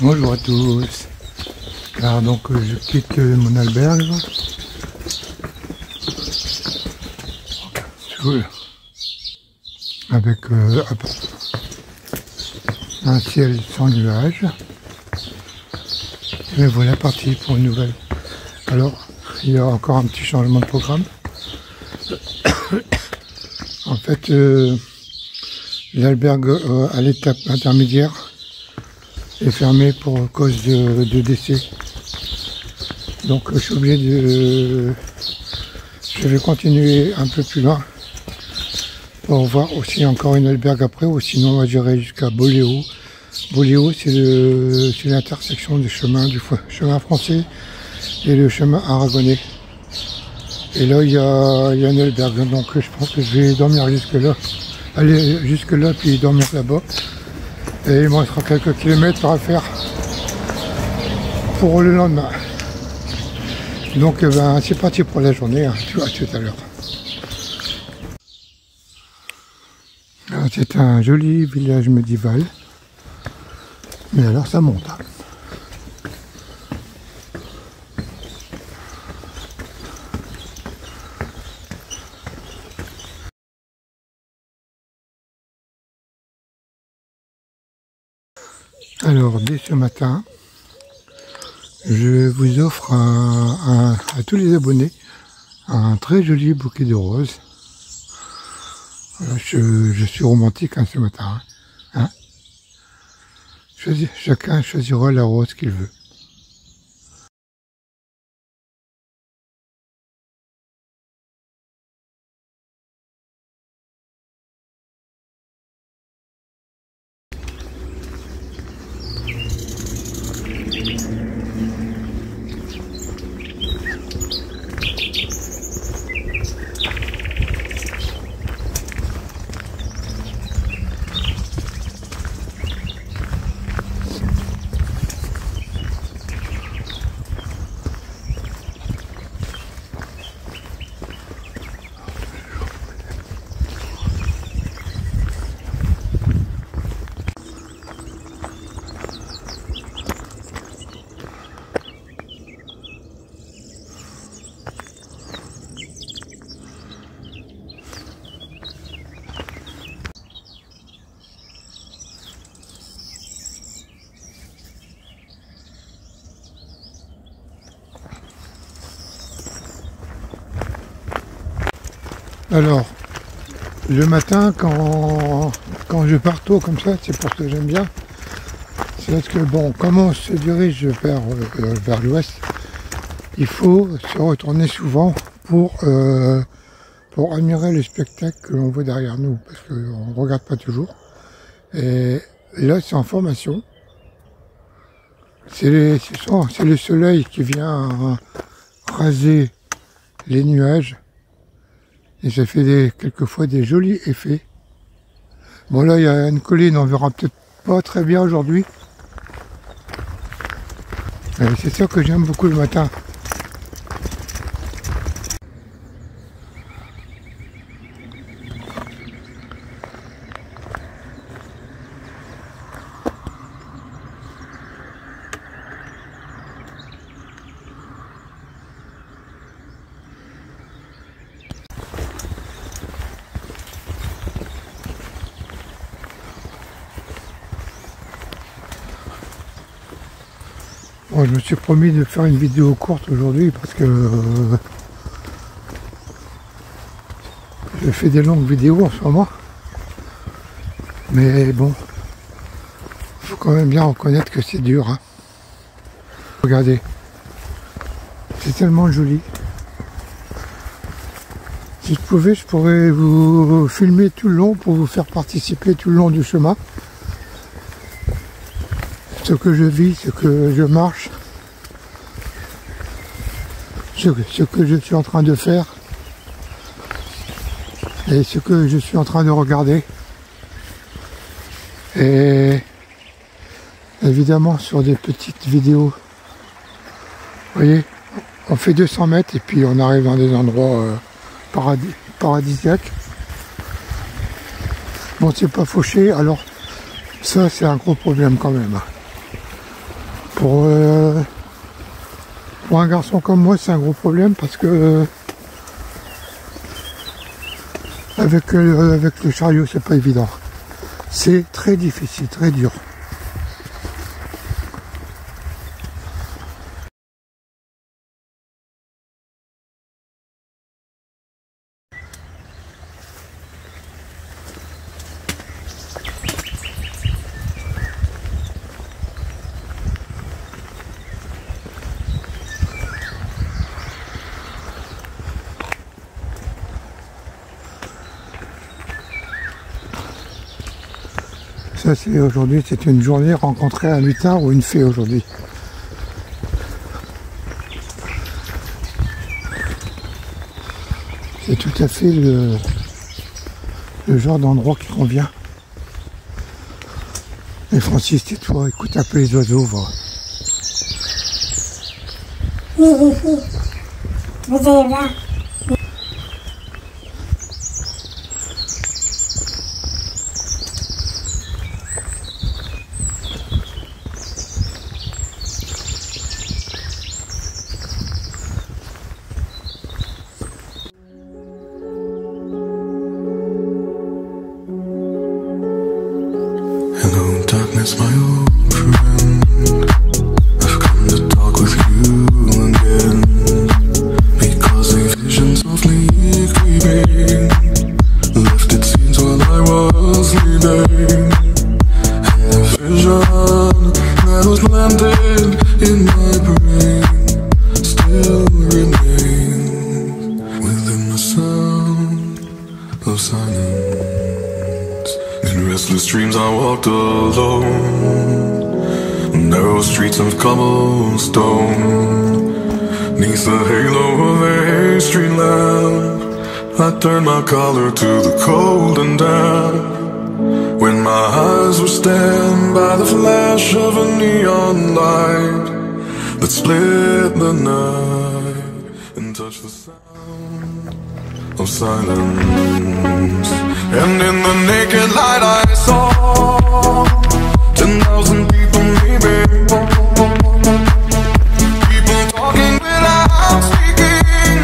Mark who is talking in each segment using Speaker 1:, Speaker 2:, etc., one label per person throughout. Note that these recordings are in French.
Speaker 1: Bonjour à tous. Alors donc je quitte mon albergue. Avec un ciel sans nuages. Et voilà parti pour une nouvelle. Alors il y a encore un petit changement de programme. En fait l'albergue à l'étape intermédiaire est fermé pour cause de décès. Donc je suis obligé de... Je vais continuer un peu plus loin pour voir aussi encore une albergue après, ou sinon moi j'irai jusqu'à Boléo. Boléo c'est l'intersection du chemin français et le chemin aragonais. Et là il y a une albergue, donc je pense que je vais dormir jusque là. Aller jusque là puis dormir là-bas. Et il me restera quelques kilomètres à faire pour le lendemain. Donc ben, c'est parti pour la journée, hein. À tout à l'heure. C'est un joli village médiéval. Mais alors ça monte. Hein. Alors dès ce matin, je vous offre à tous les abonnés un très joli bouquet de roses. Voilà, je suis romantique hein, ce matin. Hein. Chacun choisira la rose qu'il veut. Alors, le matin, quand je pars tôt comme ça, c'est pour ce que j'aime bien. C'est parce que, bon, comme on se dirige vers l'ouest, il faut se retourner souvent pour admirer le spectacle que l'on voit derrière nous, parce qu'on ne regarde pas toujours. Et là, c'est en formation. C'est le soleil qui vient raser les nuages. Et ça fait quelquefois des jolis effets. Bon là il y a une colline, on verra peut-être pas très bien aujourd'hui. Mais c'est ça que j'aime beaucoup le matin. Bon, je me suis promis de faire une vidéo courte aujourd'hui parce que je fais des longues vidéos en ce moment. Mais bon, il faut quand même bien reconnaître que c'est dur. Hein. Regardez, c'est tellement joli. Si je pouvais, je pourrais vous filmer tout le long pour vous faire participer tout le long du chemin. Ce que je vis, ce que je marche, ce que je suis en train de faire et ce que je suis en train de regarder. Et évidemment sur des petites vidéos, vous voyez, on fait 200 mètres et puis on arrive dans des endroits paradisiaques. Bon, c'est pas fauché, alors ça c'est un gros problème quand même. Pour un garçon comme moi, c'est un gros problème parce que avec le chariot, c'est pas évident. C'est très difficile, très dur. Ça, c'est aujourd'hui, c'est une journée rencontrer un lutin ou une fée aujourd'hui. C'est tout à fait le genre d'endroit qui convient. Et Francis, tais-toi, écoute un peu les oiseaux, va.
Speaker 2: Vous allez voir.
Speaker 3: Hello, darkness, my old friend. I've come to talk with you again, because a vision softly creeping left its scenes while I was sleeping, and the vision that was planted in my brain still remains within the sound of silence. In restless dreams I walked alone, narrow streets of cobblestone, neath the halo of a street lamp. I turned my collar to the cold and damp, when my eyes were stabbed by the flash of a neon light that split the night and touched the sound of silence. And in the naked light I saw 10,000 people maybe, people talking without speaking,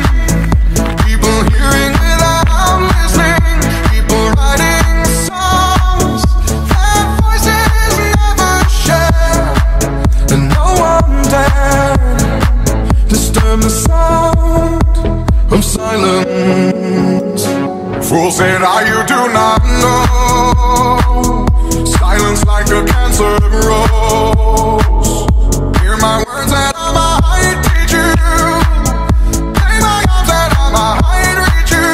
Speaker 3: people hearing without listening, people writing songs that voices never share, and no one dared disturb the sound of silence. Fool said you do not know, silence like a cancer grows. Hear my words that I might teach you, lay my arms that I might reach you,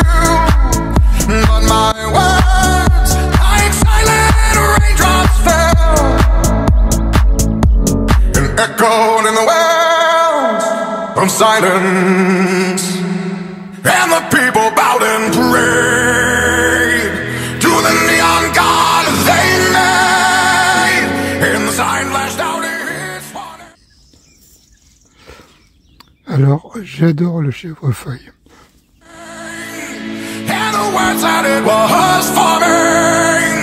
Speaker 3: but my words like silent raindrops fell and echoed in the wells of silence. And the people bowed and prayed to the neon god they made, and the sign flashed out its warning.
Speaker 1: Alors, j'adore le chèvrefeuille.
Speaker 3: And the words that it was forming,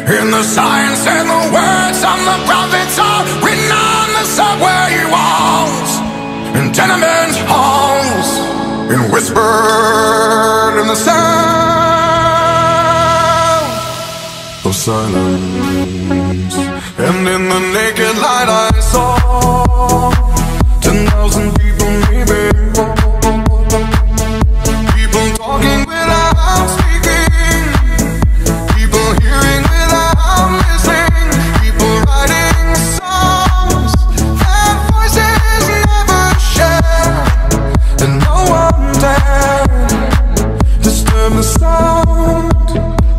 Speaker 3: and the signs and the words on the prophets are written on the subway walls and tenement halls, and whispered in the sound of silence. And in the naked light I saw 10,000 people maybe, people talking without speaking, people hearing without listening, people writing songs that voices never share, and no one dared disturb the sound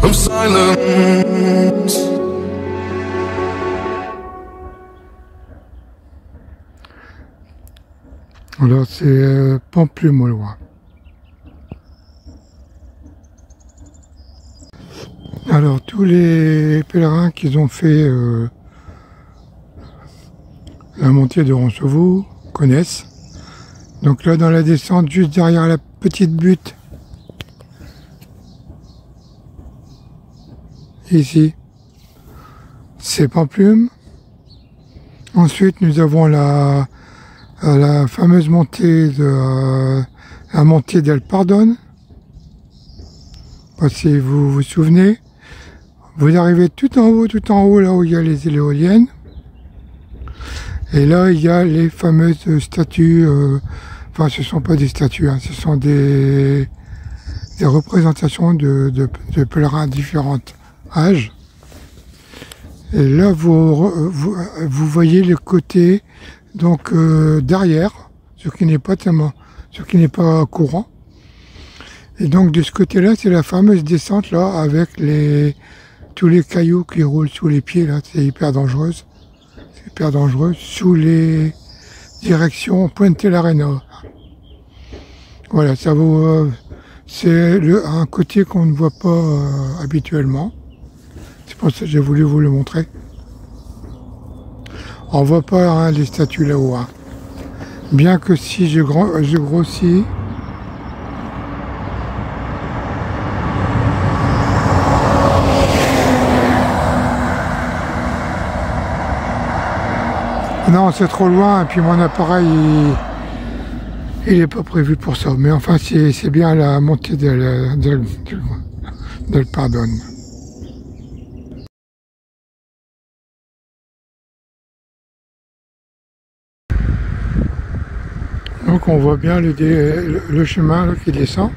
Speaker 3: of silence.
Speaker 1: Alors, c'est Pamplume au loin. Alors, tous les pèlerins qui ont fait la montée de Roncevaux connaissent. Donc là, dans la descente, juste derrière la petite butte, ici, c'est Pamplume. Ensuite, nous avons la fameuse montée de la montée d'El Pardon. Si vous vous souvenez, vous arrivez tout en haut, là où il y a les éoliennes. Et là, il y a les fameuses statues. Enfin, ce ne sont pas des statues, hein, ce sont des représentations de pèlerins à différents âges. Et là, vous voyez le côté donc derrière, ce qui n'est pas courant. Et donc de ce côté-là, c'est la fameuse descente là avec tous les cailloux qui roulent sous les pieds là, c'est hyper dangereux. C'est hyper dangereux sous les directions Puente-l'Arena. Voilà, ça vaut. C'est un côté qu'on ne voit pas habituellement. C'est pour ça que j'ai voulu vous le montrer. On voit pas hein, les statues là-haut. Hein. Bien que si je grossis. Non, c'est trop loin, et puis mon appareil, il n'est pas prévu pour ça. Mais enfin, c'est bien la montée d'El Pardon. Donc on voit bien le chemin là, qui descend.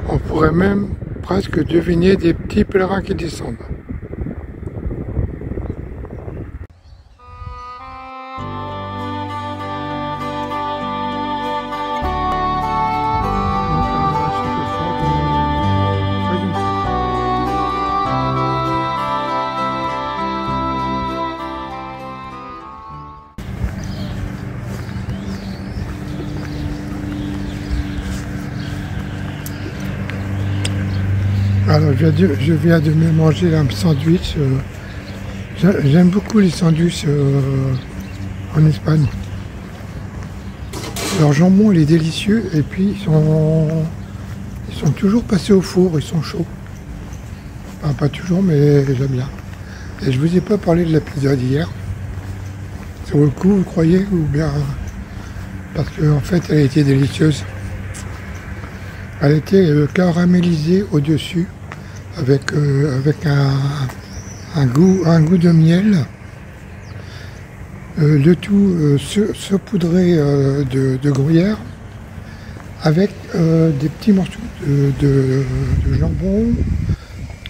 Speaker 1: On pourrait même presque deviner des petits pèlerins qui descendent. Alors je viens de me manger un sandwich. J'aime beaucoup les sandwichs en Espagne. Leur jambon il est délicieux et puis ils sont toujours passés au four, ils sont chauds. Enfin, pas toujours mais j'aime bien. Et je vous ai pas parlé de la pizza d'hier. Sur le coup vous croyez ou bien parce qu'en fait elle était délicieuse. Elle était caramélisée au-dessus avec un goût de miel. Le tout saupoudré de gruyère avec des petits morceaux de jambon.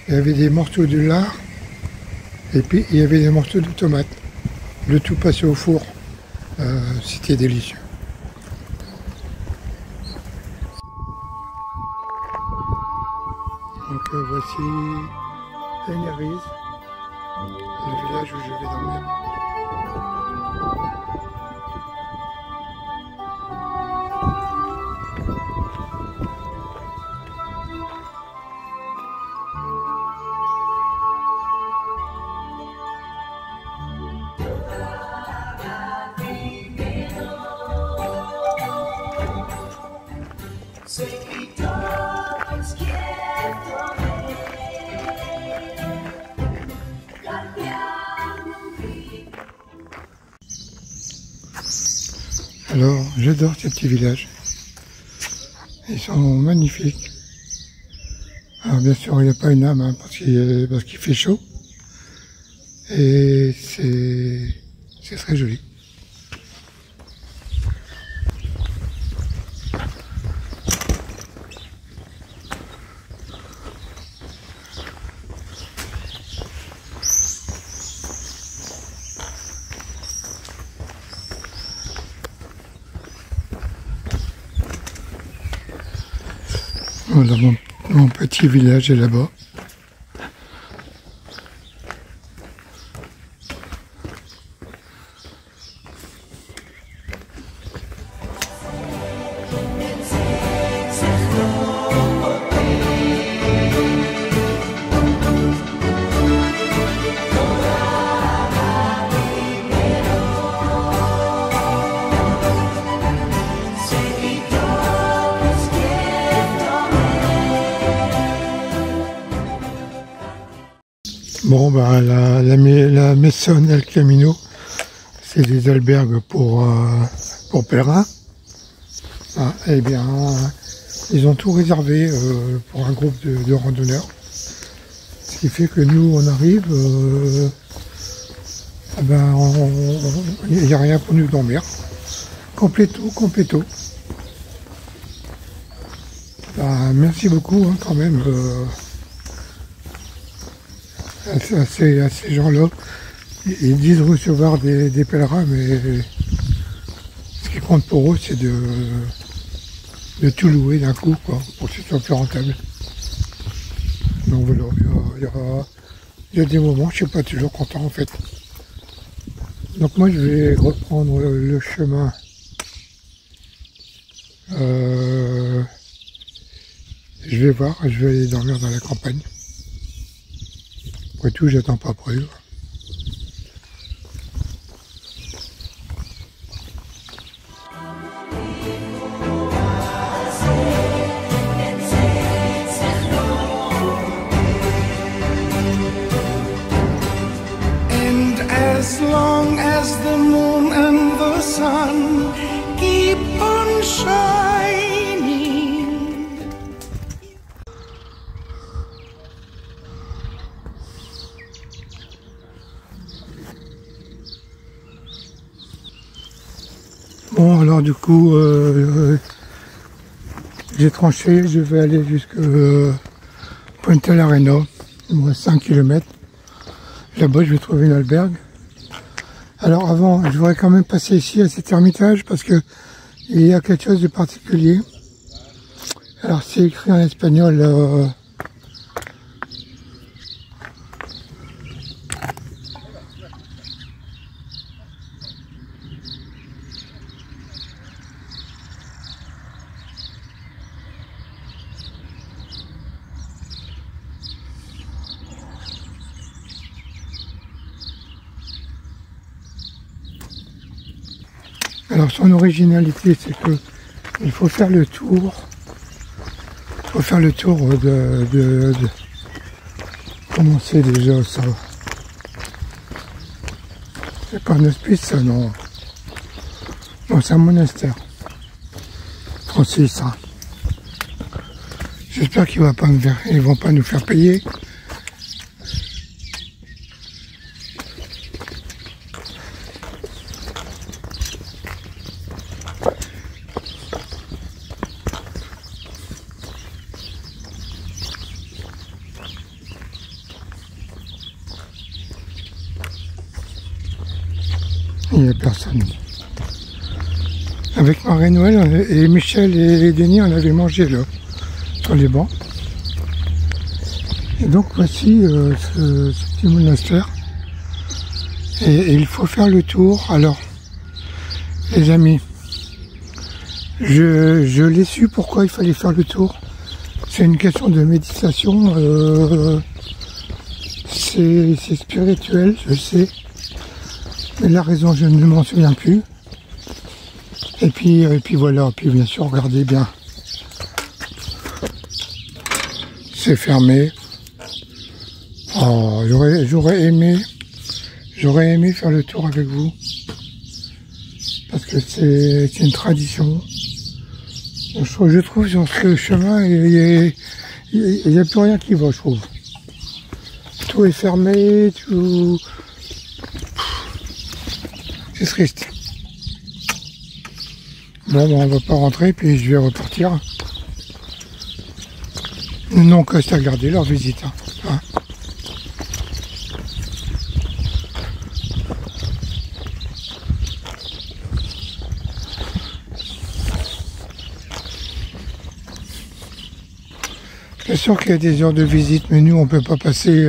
Speaker 1: Il y avait des morceaux de lard et puis il y avait des morceaux de tomates. Le tout passé au four. C'était délicieux. Donc voici Tenerife, le village où je vais dormir. Alors, j'adore ces petits villages. Ils sont magnifiques. Alors bien sûr, il n'y a pas une âme, hein, parce qu'il fait chaud. Et c'est très joli. Voilà, mon petit village est là-bas. Bon, bah, la Maison El Camino, c'est des albergues pour pèlerins. Ah, eh bien, ils ont tout réservé pour un groupe de randonneurs. Ce qui fait que nous, on arrive, il n'y a rien pour nous dormir. Compléto. Bah, merci beaucoup hein, quand même à ces gens-là. Ils disent recevoir des pèlerins, mais ce qui compte pour eux, c'est de tout louer d'un coup, quoi, pour que ce soit plus rentable. Donc voilà, il y a des moments, je ne suis pas toujours content en fait. Donc moi je vais reprendre le chemin je vais voir, je vais aller dormir dans la campagne. Après tout, j'attends pas après.
Speaker 3: As long as the moon and the sun keep on shining.
Speaker 1: Bon, alors du coup, j'ai tranché, je vais aller jusqu'à Puente l'Arena, il me reste 5 km. Là-bas, je vais trouver une albergue. Alors avant, je voudrais quand même passer ici à cet ermitage parce que il y a quelque chose de particulier. Alors c'est écrit en espagnol. Alors son originalité, c'est que il faut faire le tour. Il faut faire le tour de comment c'est déjà ça. C'est pas un hospice ça, non. Non, c'est un monastère. Francis, hein. J'espère qu'ils vont pas nous faire payer. Il n'y a personne. Avec Marie-Noël et Michel et Denis, on avait mangé là, sur les bancs. Et donc voici ce petit monastère. Et il faut faire le tour. Alors, les amis, je l'ai su pourquoi il fallait faire le tour. C'est une question de méditation. C'est spirituel, je sais. Mais la raison, je ne m'en souviens plus. Et puis voilà, puis bien sûr, regardez bien. C'est fermé. Oh, j'aurais aimé faire le tour avec vous. Parce que c'est une tradition. Je trouve sur ce chemin, il n'y a plus rien qui va, je trouve. Tout est fermé, tout... C'est triste. Bon, on va pas rentrer, puis je vais repartir. Non, que c'est à garder leur visite. Hein. Bien sûr qu'il y a des heures de visite, mais nous, on peut pas passer...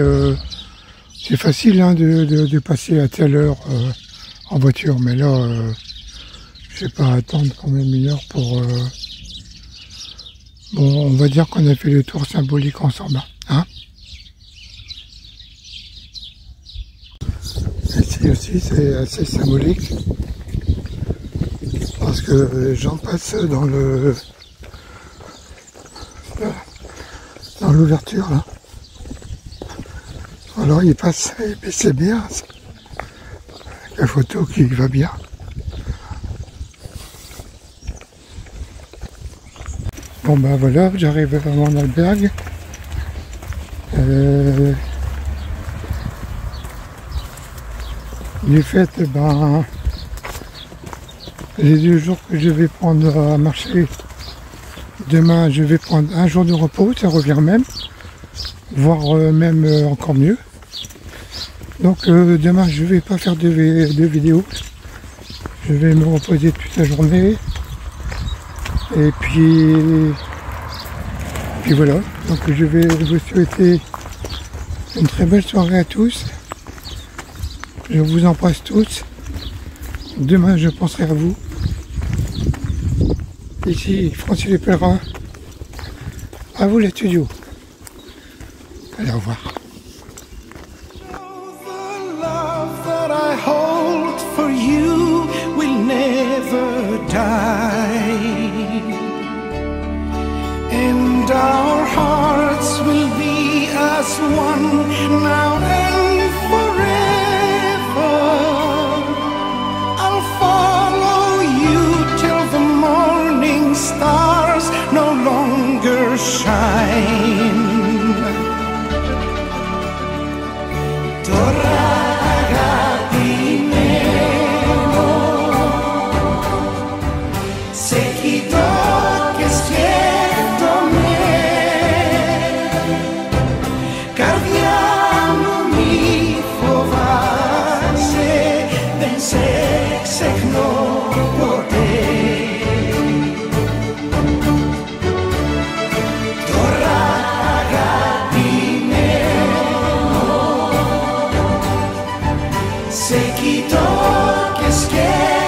Speaker 1: c'est facile hein, de passer à telle heure en voiture, mais là... je vais pas attendre quand même une heure pour... Bon, on va dire qu'on a fait le tour symbolique ensemble. Hein. Ici aussi, c'est assez symbolique. Parce que les gens passent dans l'ouverture, là. Alors il passe, mais c'est bien, la photo qui va bien. Bon ben voilà, j'arrive à mon albergue. Du fait, ben, les 2 jours que je vais prendre à marcher, demain je vais prendre un jour de repos, ça revient même, voire même encore mieux. Donc demain je vais pas faire de vidéo, je vais me reposer toute la journée. Et puis voilà, donc je vais vous souhaiter une très belle soirée à tous. Je vous embrasse tous. Demain je penserai à vous. Ici Francis Le Pèlerin. À vous les studios. Allez, au revoir.
Speaker 2: And our hearts will be as one now and forever. I'll follow you till the morning stars no longer shine.
Speaker 3: Se quitó que es que